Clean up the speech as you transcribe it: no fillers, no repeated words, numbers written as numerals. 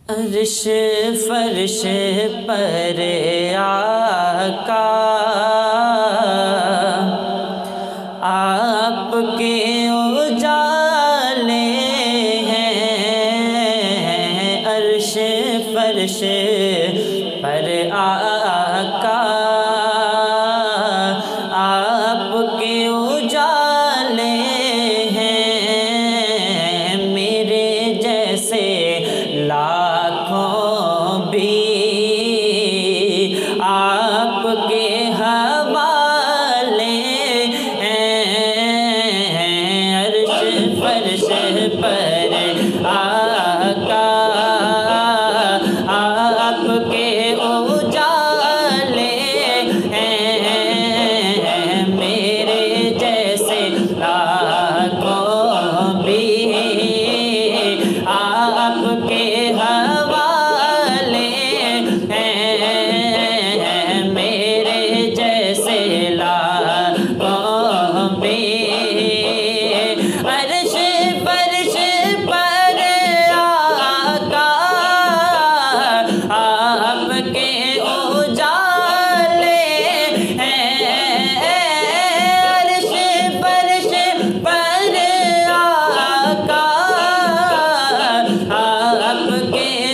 عرش فرش پر آقا آپ کے اجالے ہیں، عرش فرش پر آقا آپ کے اجالے ہیں، میرے جیسے لاکھوں بھی آپ کے حوالے ہیں، عرش فرش پر آقا آپ کے اجالے ہیں، میرے جیسے لاکھوں بھی آپ کے حوالے ہیں، میرے جیسے لاکھوں بھی عرش فرش پر آقا آپ کے اجالے ہیں، عرش فرش پر آقا آپ کے